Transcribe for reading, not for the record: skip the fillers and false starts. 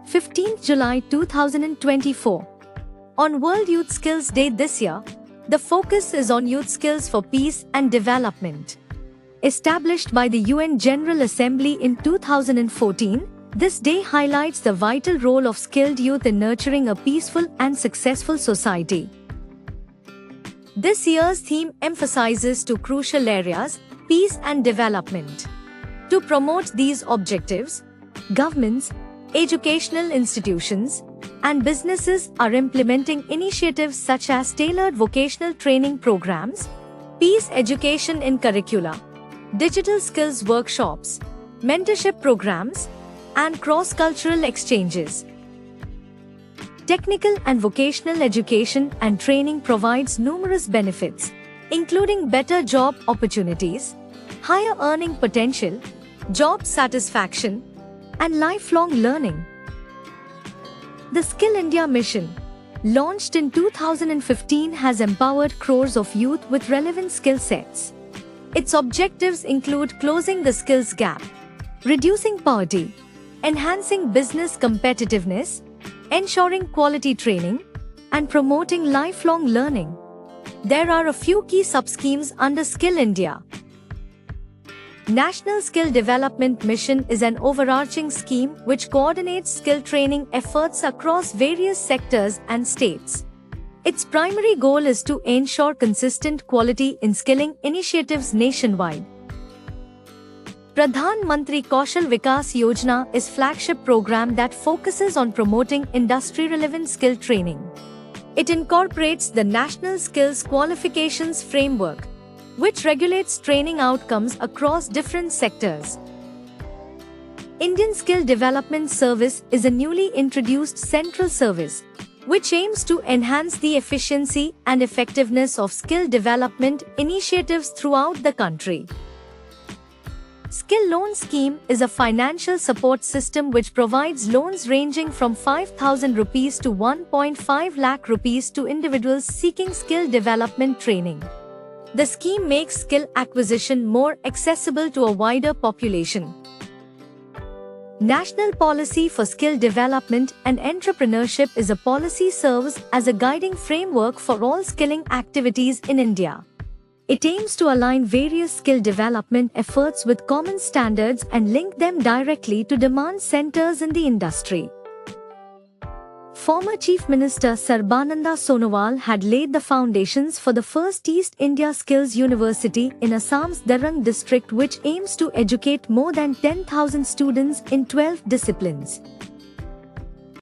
15th July 2024. On World Youth Skills Day this year, the focus is on youth skills for peace and development. Established by the UN General Assembly in 2014, this day highlights the vital role of skilled youth in nurturing a peaceful and successful society. This year's theme emphasizes two crucial areas: peace and development. To promote these objectives, governments, educational institutions, and businesses are implementing initiatives such as tailored vocational training programs, peace education in curricula, digital skills workshops, mentorship programs, and cross-cultural exchanges. Technical and vocational education and training provides numerous benefits, including better job opportunities, higher earning potential, job satisfaction, and lifelong learning. The Skill India mission, launched in 2015, has empowered crores of youth with relevant skill sets. Its objectives include closing the skills gap, reducing poverty, enhancing business competitiveness, ensuring quality training, and promoting lifelong learning. There are a few key sub-schemes under Skill India. National Skill Development Mission is an overarching scheme which coordinates skill training efforts across various sectors and states. Its primary goal is to ensure consistent quality in skilling initiatives nationwide. Pradhan Mantri Kaushal Vikas Yojana is a flagship program that focuses on promoting industry-relevant skill training. It incorporates the National Skills Qualifications Framework, which regulates training outcomes across different sectors. Indian Skill Development Service is a newly introduced central service, which aims to enhance the efficiency and effectiveness of skill development initiatives throughout the country. Skill Loan Scheme is a financial support system which provides loans ranging from 5,000 rupees to 1.5 lakh rupees to individuals seeking skill development training. The scheme makes skill acquisition more accessible to a wider population. National Policy for Skill Development and Entrepreneurship is a policy serves as a guiding framework for all skilling activities in India. It aims to align various skill development efforts with common standards and link them directly to demand centers in the industry. Former Chief Minister Sarbananda Sonowal had laid the foundations for the first East India Skills University in Assam's Darang district, which aims to educate more than 10,000 students in 12 disciplines.